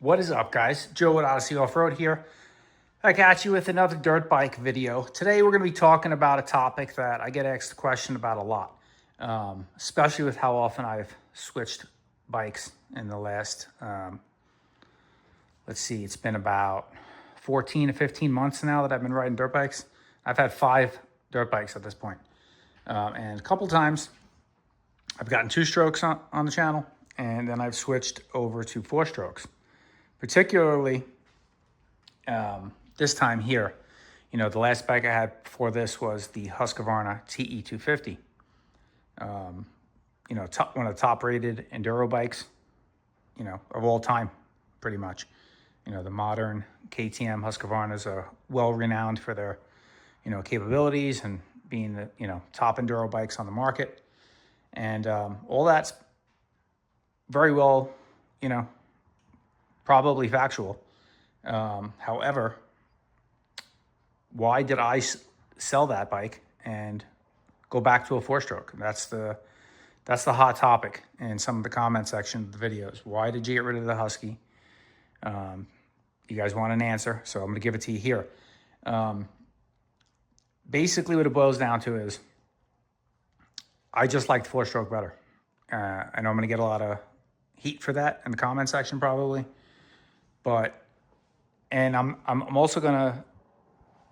What is up, guys? Joe at Odyssey Off-Road here. I got you with another dirt bike video. Today we're going to be talking about a topic that I get asked a question about a lot, especially with how often I've switched bikes in the last, let's see, it's been about 14 to 15 months now that I've been riding dirt bikes. I've had 5 dirt bikes at this point. And a couple times I've gotten 2 strokes on the channel, and then I've switched over to 4 strokes. Particularly this time here, you know, the last bike I had before this was the Husqvarna TE250. You know, one of the top rated enduro bikes, you know, of all time, pretty much. You know, the modern KTM Husqvarnas are well renowned for their, you know, capabilities and being the, you know, top enduro bikes on the market. And all that's very well, you know, probably factual. However, why did I sell that bike and go back to a 4-stroke? That's the hot topic in some of the comment section of the videos. Why did you get rid of the Husky? You guys want an answer, so I'm going to give it to you here. Basically, what it boils down to is I just liked 4-stroke better. I know I'm going to get a lot of heat for that in the comment section probably. And I'm also going to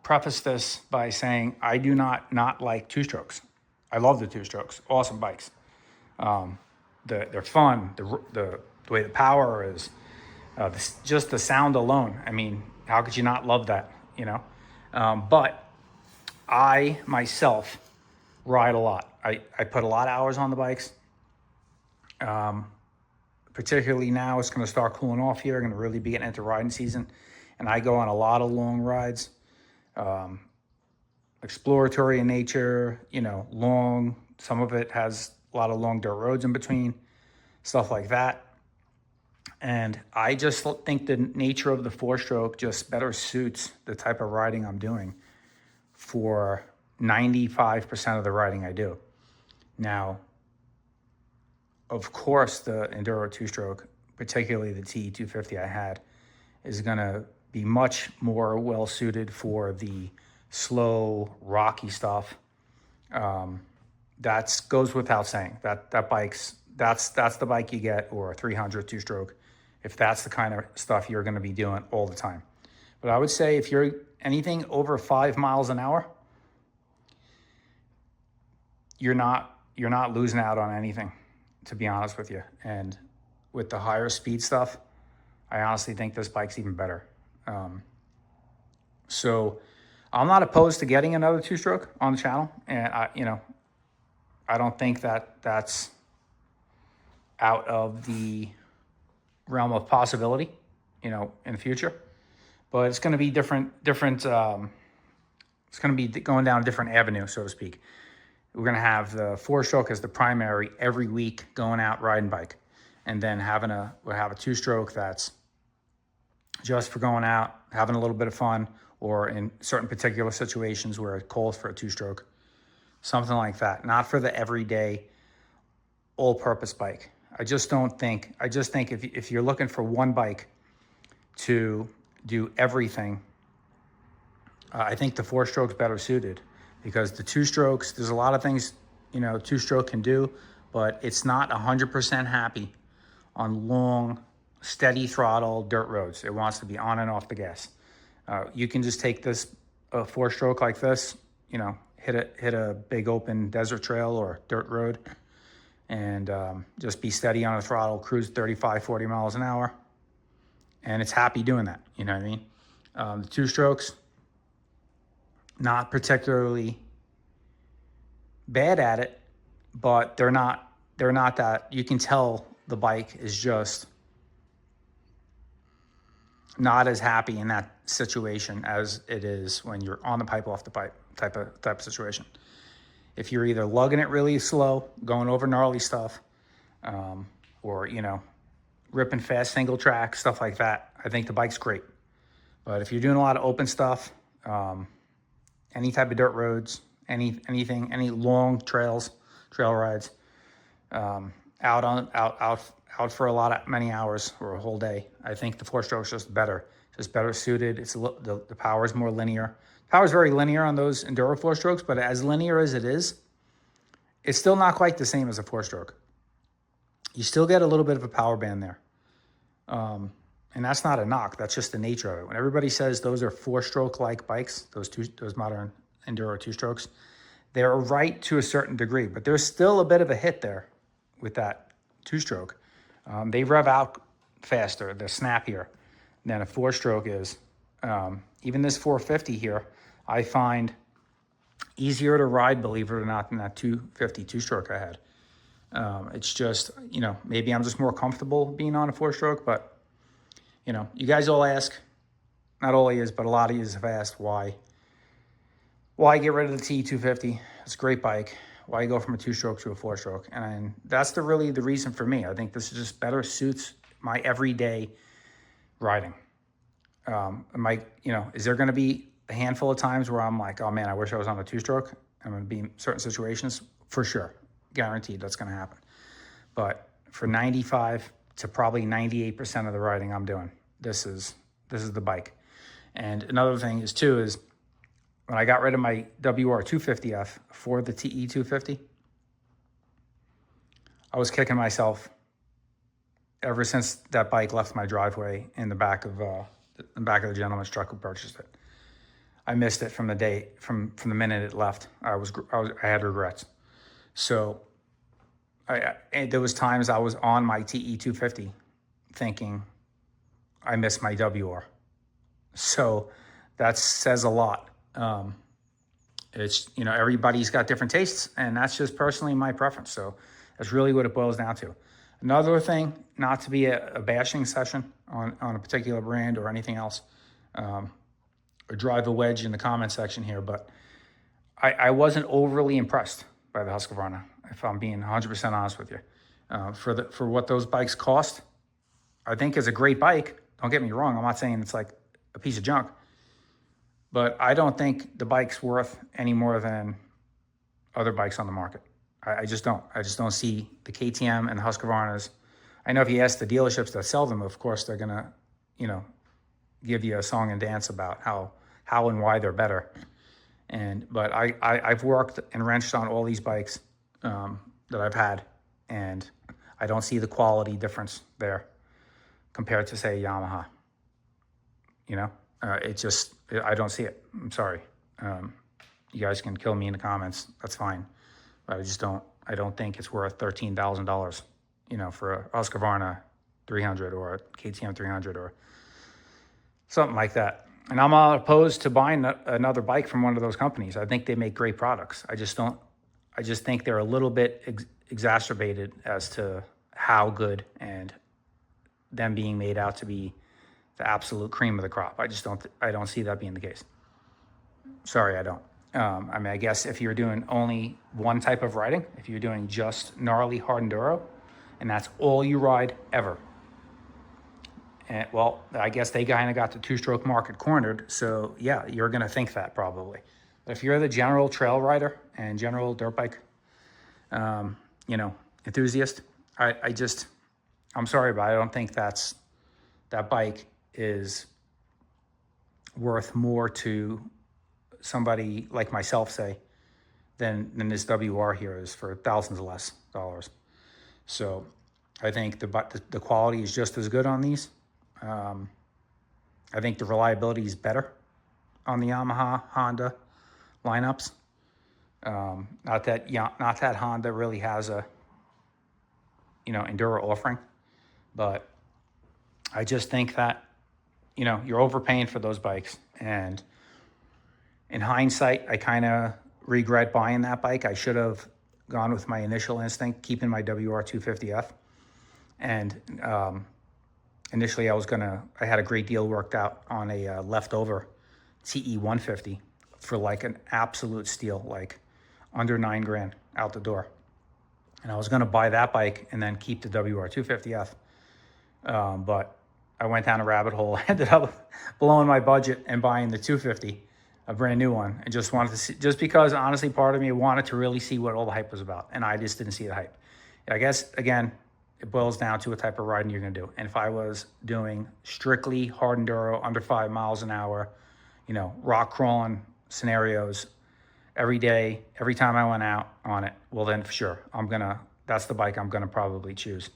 preface this by saying I do not like 2-strokes. I love the 2-strokes. Awesome bikes. They're fun. The way the power is, just the sound alone. I mean, how could you not love that? You know. But I myself ride a lot. I put a lot of hours on the bikes. Particularly now, it's going to start cooling off here. I'm going to really be getting into riding season. And I go on a lot of long rides, exploratory in nature, you know, long. Some of it has a lot of long dirt roads in between, stuff like that. And I just think the nature of the 4-stroke just better suits the type of riding I'm doing for 95% of the riding I do. Now, of course, the enduro 2-stroke, particularly the TE250 I had, is going to be much more well suited for the slow, rocky stuff. That goes without saying. That's the bike you get, or a 300 2-stroke, if that's the kind of stuff you're going to be doing all the time. But I would say if you're anything over 5 miles an hour, you're not losing out on anything, to be honest with you. And with the higher speed stuff, I honestly think this bike's even better. So I'm not opposed to getting another 2-stroke on the channel. And I don't think that's out of the realm of possibility, you know, in the future. But it's going to be different. It's going to be going down a different avenue, so to speak. We're going to have the 4-stroke as the primary every week going out riding bike. And then we'll have a 2-stroke that's just for going out, having a little bit of fun, or in certain particular situations where it calls for a 2-stroke. Something like that. Not for the everyday, all-purpose bike. I just think if you're looking for one bike to do everything, I think the 4-stroke's better suited. Because the 2-strokes, there's a lot of things, you know, 2-stroke can do, but it's not 100% happy on long, steady throttle dirt roads. It wants to be on and off the gas. You can just take this 4-stroke like this, you know, hit a big open desert trail or dirt road, and just be steady on the throttle, cruise 35, 40 miles an hour, and it's happy doing that. You know what I mean? The 2-strokes, not particularly bad at it, but they're not that. You can tell the bike is just not as happy in that situation as it is when you're on the pipe, off the pipe type of situation. If you're either lugging it really slow, going over gnarly stuff, or, you know, ripping fast single track, stuff like that, I think the bike's great. But if you're doing a lot of open stuff, any type of dirt roads, anything, any long trail rides, out out for many hours or a whole day, I think the 4-stroke's just better suited. The power is more linear. Power is very linear on those enduro 4-strokes, but as linear as it is, it's still not quite the same as a 4-stroke. You still get a little bit of a power band there. And that's not a knock. That's just the nature of it. When everybody says those are 4-stroke-like bikes, those modern enduro 2-strokes, they're right to a certain degree, but there's still a bit of a hit there with that 2-stroke. They rev out faster, they're snappier than a 4-stroke is. Even this 450 here, I find easier to ride, believe it or not, than that 250 2-stroke I had. It's just, maybe I'm just more comfortable being on a 4-stroke, but, you guys all ask, not all of you, but a lot of you have asked why get rid of the TE250. It's a great bike. Why go from a 2-stroke to a 4-stroke? And that's really the reason for me. I think this is just better suits my everyday riding. Is there going to be a handful of times where I'm like, oh man, I wish I was on a 2-stroke? I'm going to be in certain situations, for sure. Guaranteed that's going to happen. But for 95 to probably 98% of the riding I'm doing, this is the bike. And another thing is when I got rid of my WR250F for the TE250, I was kicking myself ever since that bike left my driveway in the back of the gentleman's truck who purchased it. I missed it from the minute it left. I had regrets. So there was times I was on my TE250 thinking I missed my WR. So that says a lot. It's, everybody's got different tastes, and that's just personally my preference. So that's really what it boils down to. Another thing, not to be a bashing session on a particular brand or anything else, or drive a wedge in the comment section here, but I wasn't overly impressed by the Husqvarna, if I'm being 100% honest with you. For what those bikes cost, I think is a great bike. Don't get me wrong. I'm not saying it's like a piece of junk, but I don't think the bike's worth any more than other bikes on the market. I just don't. I just don't see the KTM and the Husqvarnas. I know if you ask the dealerships that sell them, of course, they're going to, give you a song and dance about how and why they're better. But I've worked and wrenched on all these bikes that I've had, and I don't see the quality difference there compared to, say, Yamaha. I don't see it. I'm sorry. You guys can kill me in the comments. That's fine. But I don't think it's worth $13,000, for a Husqvarna 300 or a KTM 300 or something like that. And I'm not opposed to buying another bike from one of those companies. I think they make great products. I just think they're a little bit exacerbated as to how good and them being made out to be the absolute cream of the crop. I don't see that being the case. Sorry, I don't. I guess if you're doing only one type of riding, if you're doing just gnarly hard enduro, and that's all you ride ever, well, I guess they kind of got the 2-stroke market cornered. So yeah, you're going to think that probably. But if you're the general trail rider and general dirt bike, enthusiast, I'm sorry, but I don't think that bike is worth more to somebody like myself, say, than this WR here is for thousands of less dollars. So I think the quality is just as good on these. I think the reliability is better on the Yamaha, Honda lineups. Not that Honda really has a enduro offering, but I just think that you're overpaying for those bikes. And in hindsight, I kind of regret buying that bike. I should have gone with my initial instinct, keeping my WR250F. And initially, I had a great deal worked out on a leftover TE150 for like an absolute steal, like under $9,000 out the door. And I was going to buy that bike and then keep the WR250F. But I went down a rabbit hole, ended up blowing my budget and buying the 250, a brand new one. And just wanted to see, just because honestly, part of me wanted to really see what all the hype was about. And I just didn't see the hype. I guess, again, it boils down to what type of riding you're going to do. And if I was doing strictly hard enduro, under 5 miles an hour, you know, rock crawling scenarios every day, every time I went out on it, well then for sure, that's the bike I'm gonna probably choose.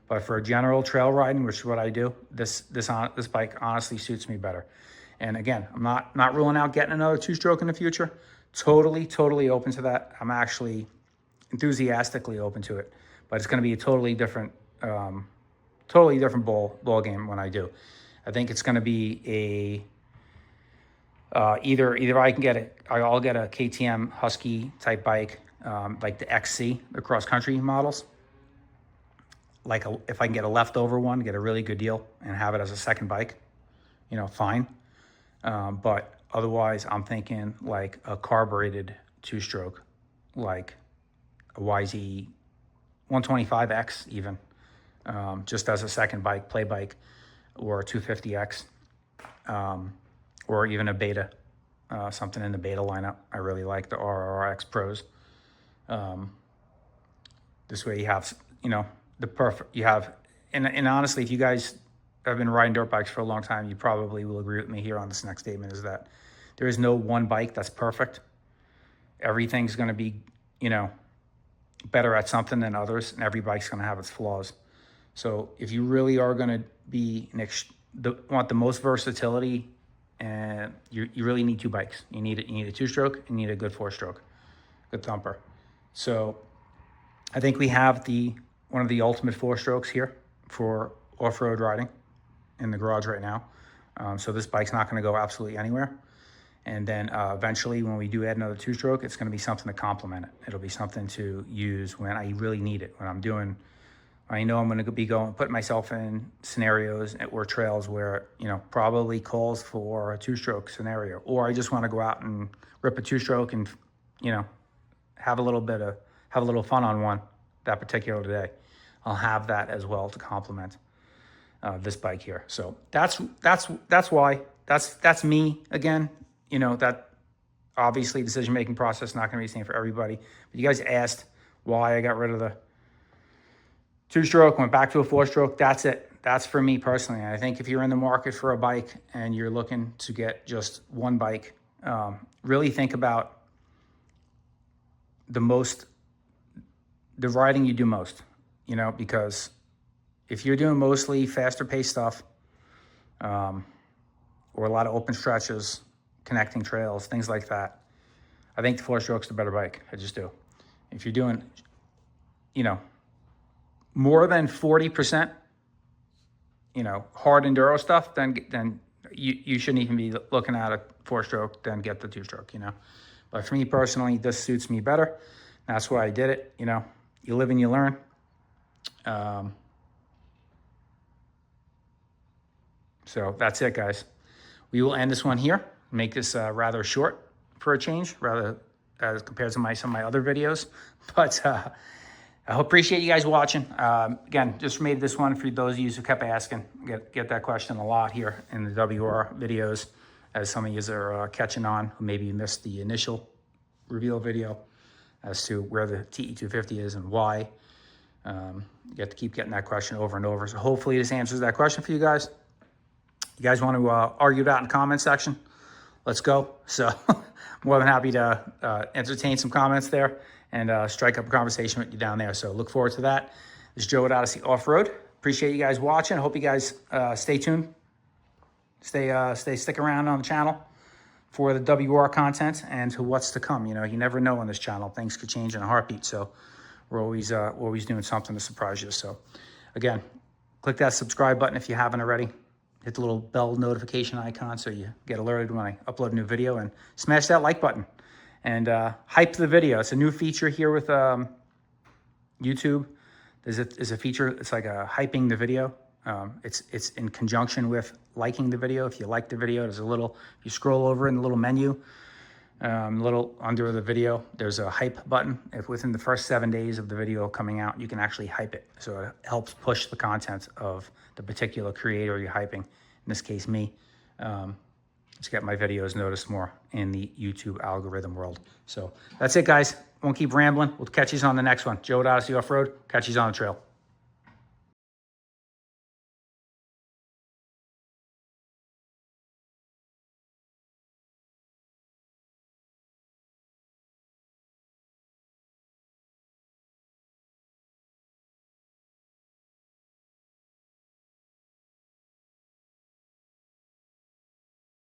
But for general trail riding, which is what I do, this bike honestly suits me better. And again, I'm not ruling out getting another 2-stroke in the future. Totally open to that. I'm actually enthusiastically open to it, but it's gonna be a totally different ball game when I do. I think it's gonna be either I'll get a KTM Husky type bike, like the XC, the cross country models. Like if I can get a leftover one, get a really good deal and have it as a second bike, you know, fine. But otherwise I'm thinking like a carbureted 2-stroke, like a YZ 125X even, just as a second bike, play bike, or a 250X. Or even a beta, something in the beta lineup. I really like the RRX Pros. This way you have, you know, and honestly, if you guys have been riding dirt bikes for a long time, you probably will agree with me here on this next statement, is that there is no one bike that's perfect. Everything's going to be, you know, better at something than others, and every bike's going to have its flaws. So if you really are going to be want the most versatility, and you really need 2 bikes. You need a 2-stroke and you need a good 4-stroke, good thumper. So I think we have one of the ultimate 4-strokes here for off-road riding in the garage right now. So this bike's not going to go absolutely anywhere. And then eventually when we do add another 2-stroke, it's going to be something to complement it. It'll be something to use when I really need it, when I know I'm going to be putting myself in scenarios or trails where, you know, probably calls for a 2-stroke scenario, or I just want to go out and rip a 2-stroke and, you know, have a little fun on one that particular day. I'll have that as well to complement this bike here. So that's why that's me again. You know, that obviously decision-making process not going to be the same for everybody. But you guys asked why I got rid of the 2-stroke, went back to a 4-stroke. That's it. That's for me personally. I think if you're in the market for a bike and you're looking to get just one bike, really think about the riding you do most, you know, because if you're doing mostly faster paced stuff, or a lot of open stretches, connecting trails, things like that, I think the 4-stroke's the better bike. I just do. If you're doing, you know, more than 40%, you know, hard enduro stuff, then you shouldn't even be looking at a 4-stroke, then get the 2-stroke, you know. But for me personally, this suits me better. That's why I did it. You know, you live and you learn. So that's it, guys. We will end this one here. Make this rather short for a change, rather as compared to some of my other videos. But I appreciate you guys watching. Again, just made this one for those of you who kept asking. Get that question a lot here in the WR videos, as some of you are catching on who maybe missed the initial reveal video as to where the TE250 is and why. You get to keep getting that question over and over. So hopefully this answers that question for you guys. You guys want to argue that in the comment section? Let's go. So more than happy to entertain some comments there and strike up a conversation with you down there. So look forward to that. This is Joe at Odyssey Off-Road. Appreciate you guys watching. I hope you guys stay tuned. Stick around on the channel for the WR content and to what's to come. You know, you never know on this channel. Things could change in a heartbeat. So we're always doing something to surprise you. So again, click that subscribe button if you haven't already. Hit the little bell notification icon so you get alerted when I upload a new video, and smash that like button and hype the video. It's a new feature here with YouTube. There's a feature, it's like a hyping the video. It's in conjunction with liking the video. If you like the video, there's a little, if you scroll over in the little menu, little under the video, there's a hype button. If within the first 7 days of the video coming out, you can actually hype it. So it helps push the content of the particular creator you're hyping. In this case, me. To get my videos noticed more in the YouTube algorithm world. So that's it, guys. Won't keep rambling. We'll catch you on the next one. Joe at Odyssey Off-Road. Catch you on the trail.